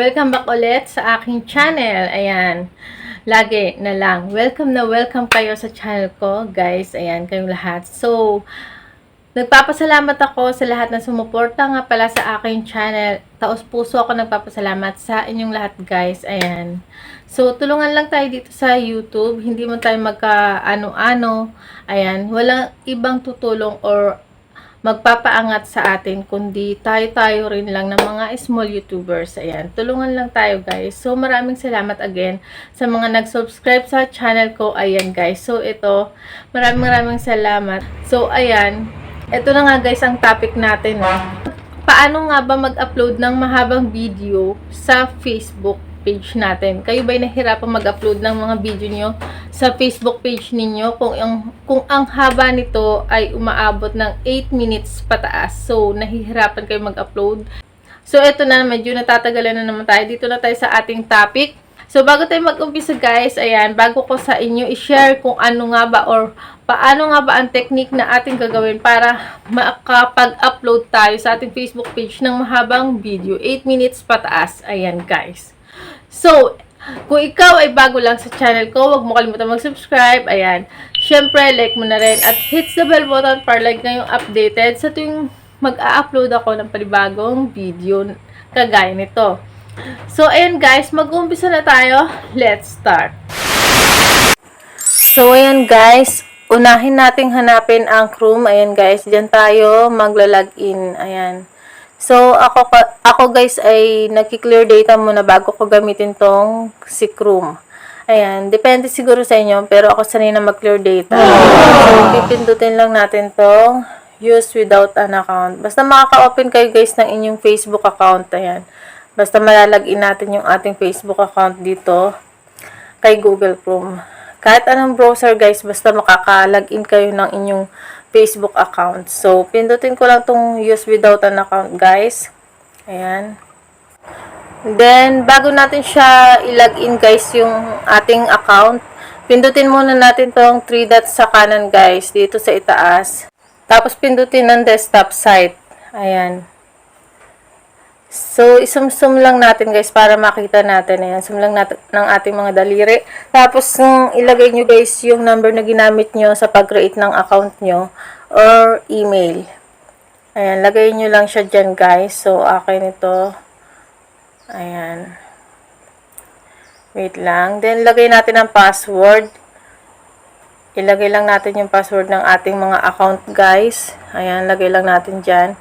Welcome back ulit sa aking channel. Ayan. Lagi na lang. Welcome na welcome kayo sa channel ko, guys. Ayan, kayong lahat. So, nagpapasalamat ako sa lahat na sumuporta nga pala sa aking channel. Taos puso ako nagpapasalamat sa inyong lahat, guys. Ayan. So, tulungan lang tayo dito sa YouTube. Hindi mo tayo magka-ano-ano. Ayan. Walang ibang tutulong or magpapaangat sa atin, kundi tayo rin lang ng mga small YouTubers. Ayan, tulungan lang tayo, guys. So, maraming salamat again sa mga nag-subscribe sa channel ko. Ayan, guys. So, ito, maraming salamat. So, ayan, ito na nga, guys, ang topic natin. Paano nga ba mag-upload ng mahabang video sa Facebook page natin? Kayo ba'y nahihirapan mag-upload ng mga video nyo sa Facebook page ninyo kung ang haba nito ay umaabot ng 8 minutes pataas? So, nahihirapan kayo mag-upload. So, eto na, medyo natatagalan na naman tayo. Dito na tayo sa ating topic. So, bago tayo mag-umpisa, guys, ayan, bago ko sa inyo i-share kung ano nga ba or paano nga ba ang technique na ating gagawin para makapag-upload tayo sa ating Facebook page ng mahabang video, 8 minutes pataas. Ayan, guys. So, kung ikaw ay bago lang sa channel ko, huwag mo kalimutan mag-subscribe. Ayan. Syempre, like mo na rin. At hit the bell button para like ngayong updated sa tuwing mag-a-upload ako ng panibagong video kagaya nito. So, ayan guys, mag-uumpisa na tayo. Let's start. So, ayan guys, unahin nating hanapin ang Chrome. Ayan guys, dyan tayo magla-login. Ayan. So, ako guys ay nagki-clear data muna bago ko gamitin tong si Chrome. Ayan, depende siguro sa inyo, pero ako sanay na mag-clear data. So, pipindutin lang natin tong use without an account. Basta makaka-open kayo guys ng inyong Facebook account. Ayan. Basta malalagin natin yung ating Facebook account dito kay Google Chrome. Kahit anong browser guys, basta makaka-login kayo ng inyong Facebook account. So, pindutin ko lang tong use without an account, guys. Ayan. Then, bago natin siya i-login, guys, yung ating account, pindutin muna natin tong 3 dots sa kanan, guys, dito sa itaas. Tapos, pindutin ng desktop site. Ayan. So, isum-sum lang natin, guys, para makita natin. Ayan, sum lang natin ng ating mga daliri. Tapos, ilagay nyo, guys, yung number na ginamit nyo sa pag-create ng account nyo or email. Ayan, lagay nyo lang siya dyan, guys. So, akin ito. Ayan. Wait lang. Then, lagay natin ang password. Ilagay lang natin yung password ng ating mga account, guys. Ayan, lagay lang natin dyan.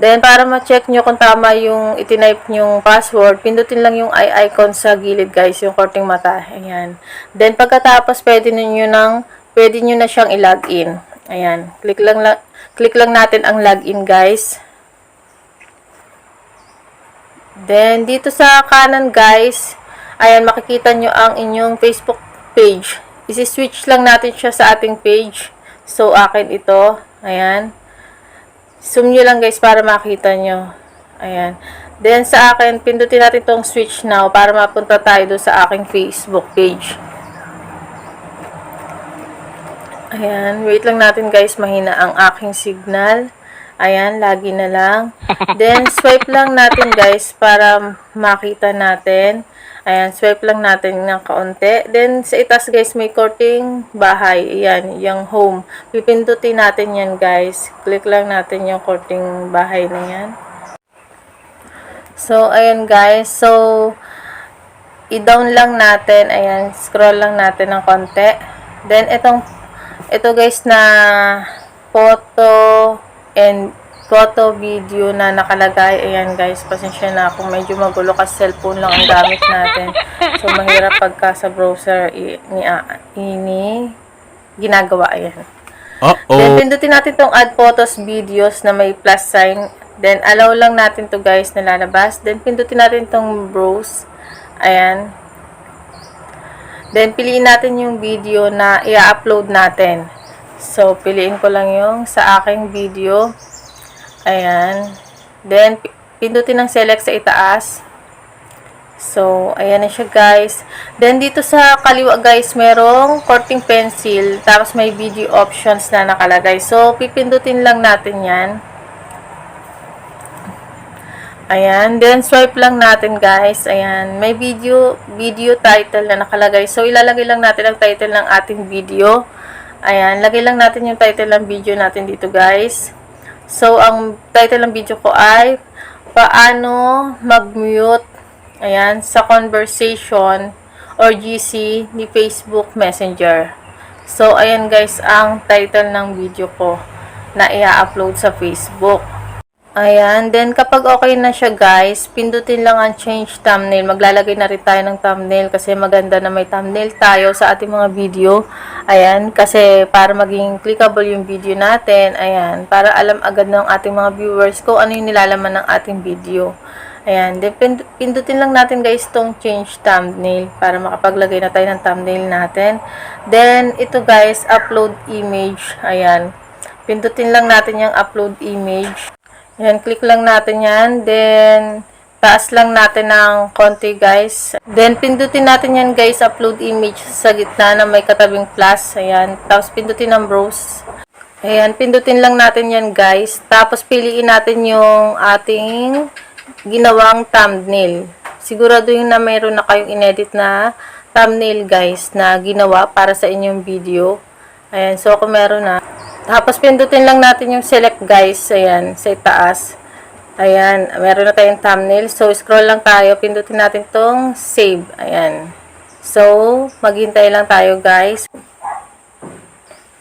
Then, para ma-check nyo kung tama yung itinype nyong password, pindutin lang yung eye icon sa gilid, guys, yung korting mata. Ayan. Then, pagkatapos, pwede nyo na siyang i-login. Ayan. Click lang natin ang login, guys. Then, dito sa kanan, guys, ayan, makikita nyo ang inyong Facebook page. Isi-switch lang natin siya sa ating page. So, akin ito. Ayan. Zoom nyo lang guys para makita nyo. Ayan. Then sa akin, pindutin natin tong switch now para mapunta tayo doon sa aking Facebook page. Ayan. Wait lang natin guys, mahina ang aking signal. Ayan, lagi na lang. Then swipe lang natin guys para makita natin. Ayan, swipe lang natin ng kaunti. Then, sa itaas guys, may korting bahay. Ayan, yung home. Pipindutin natin yan guys. Click lang natin yung korting bahay na yan. So, ayan guys. So, i-down lang natin. Ayan, scroll lang natin ng konti. Then, ito guys na photo, video na nakalagay. Ayan guys, pasensya na kung medyo magulo kasi cellphone lang ang gamit natin. So, mahirap pagka sa browser ginagawa. Ayan. Then, pindutin natin tong add photos, videos na may plus sign. Then, allow lang natin to guys na lalabas. Then, pindutin natin tong browse. Ayan. Then, piliin natin yung video na i-upload natin. So, piliin ko lang yung sa aking video. Ayan. Then, pindutin ng select sa itaas. So, ayan na siya guys. Then, dito sa kaliwa guys, merong korting pencil. Tapos, may video options na nakalagay. So, pipindutin lang natin yan. Ayan. Then, swipe lang natin, guys. Ayan. May video title na nakalagay. So, ilalagay lang natin ang title ng ating video. Ayan. Lagay lang natin yung title ng video natin dito, guys. So, ang title ng video ko ay paano mag-mute, ayan, sa conversation or GC ni Facebook Messenger. So, ayan guys, ang title ng video ko na i-upload sa Facebook. Ayan, then kapag okay na siya guys, pindutin lang ang change thumbnail. Maglalagay na rin tayo ng thumbnail kasi maganda na may thumbnail tayo sa ating mga video. Ayan, kasi para maging clickable yung video natin. Ayan, para alam agad ng ating mga viewers kung ano yung nilalaman ng ating video. Ayan, then pindutin lang natin guys tong change thumbnail para makapaglagay na tayo ng thumbnail natin. Then, ito guys, upload image. Ayan, pindutin lang natin yung upload image. Ayan, click lang natin yan. Then, taas lang natin ng konti guys. Then, pindutin natin yan guys, upload image sa gitna na may katabing plus. Ayan, tapos pindutin ang browse. Ayan, pindutin lang natin yan guys. Tapos, piliin natin yung ating ginawang thumbnail. Siguraduhin na mayroon na kayong inedit na thumbnail guys na ginawa para sa inyong video. Ayan, so kung meron na. Tapos pindutin lang natin yung select guys. Ayan, sa itaas. Ayan, meron na tayong thumbnail. So scroll lang tayo. Pindutin natin tong save. Ayan. So, maghintay lang tayo guys.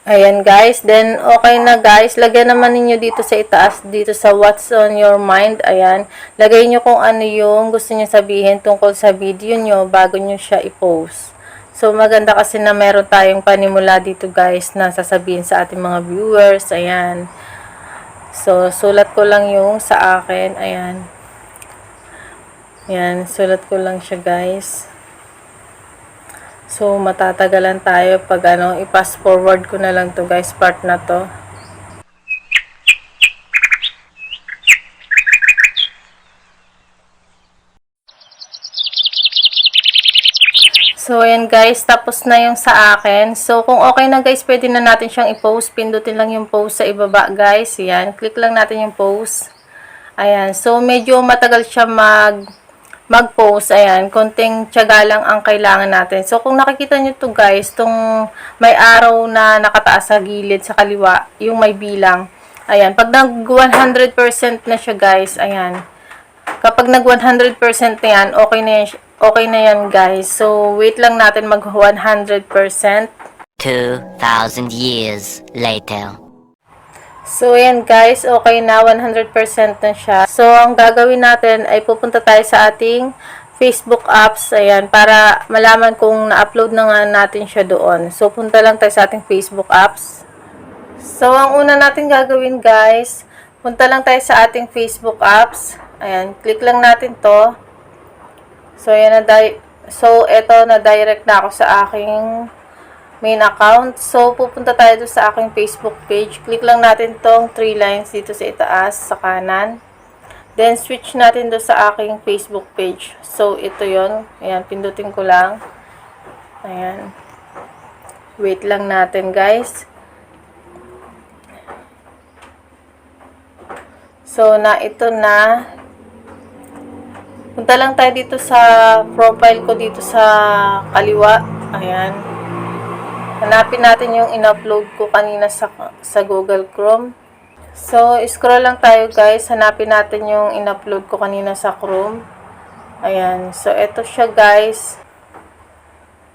Ayan guys, then okay na guys, lagyan naman ninyo dito sa itaas, dito sa what's on your mind, ayan, lagay nyo kung ano yung gusto nyo sabihin tungkol sa video nyo bago nyo siya i-post. So maganda kasi na meron tayong panimula dito guys na sasabihin sa ating mga viewers, ayan. So sulat ko lang yung sa akin, ayan. Ayan, sulat ko lang siya guys. So, matatagalan tayo pag i-pass forward ko na lang to guys, part na to. So, ayan guys, tapos na yung sa akin. So, kung okay na guys, pwede na natin siyang i-post. Pindutin lang yung post sa ibaba guys. Ayan, click lang natin yung post. Ayan, so medyo matagal siya mag-post, ayan, konting tiyaga lang ang kailangan natin. So, kung nakikita nyo to guys, tong may arrow na nakataas sa gilid, sa kaliwa, yung may bilang, ayan, pag nag 100% na siya guys, ayan, kapag nag 100% na yan, okay na yan guys. So, wait lang natin mag 100%. 2,000 years later. So, ayan guys, okay na, 100% na siya. So, ang gagawin natin ay pupunta tayo sa ating Facebook apps, ayan, para malaman kung na-upload na nga natin siya doon. So, punta lang tayo sa ating Facebook apps. So, ang una natin gagawin guys, punta lang tayo sa ating Facebook apps. Ayan, click lang natin to. So, ayan eto na-direct na ako sa aking main account. So, pupunta tayo doon sa aking Facebook page. Click lang natin tong 3 lines dito sa itaas, sa kanan. Then, switch natin doon sa aking Facebook page. So, ito yon. Ayan, pindutin ko lang. Ayan. Wait lang natin, guys. So, ito na. Punta lang tayo dito sa profile ko dito sa kaliwa. Ayan. Hanapin natin yung in-upload ko kanina sa Google Chrome. So, scroll lang tayo guys. Hanapin natin yung in-upload ko kanina sa Chrome. Ayan. So, eto siya guys.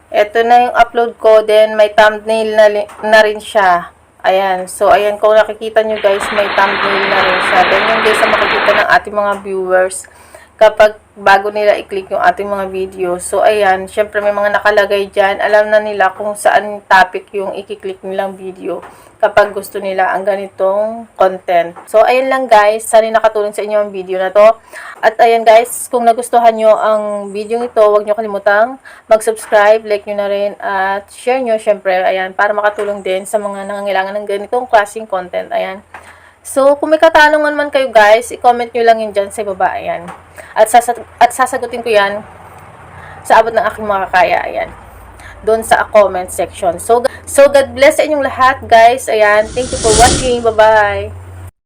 Eto na yung upload ko. Then, may thumbnail na rin siya. Ayan. So, ayan. Kung nakikita nyo guys, may thumbnail na rin siya. Then, yung guys, makikita ng ating mga viewers kapag bago nila i-click yung ating mga video. So, ayan, syempre may mga nakalagay dyan. Alam na nila kung saan topic yung i-click nilang video kapag gusto nila ang ganitong content. So, ayan lang guys. Sana nakatulong sa inyo ang video na to. At ayan guys, kung nagustuhan nyo ang video ito, huwag nyo kalimutang mag-subscribe, like nyo na rin, at share nyo, syempre, ayan, para makatulong din sa mga nangangailangan ng ganitong klaseng content. Ayan. So, kung may katanungan man kayo guys, i-comment nyo lang yun dyan sa baba, ayan. At sasagutin ko yan sa abot ng aking makakaya, ayan. Doon sa comment section. So God bless sa inyong lahat guys, ayan. Thank you for watching, bye-bye.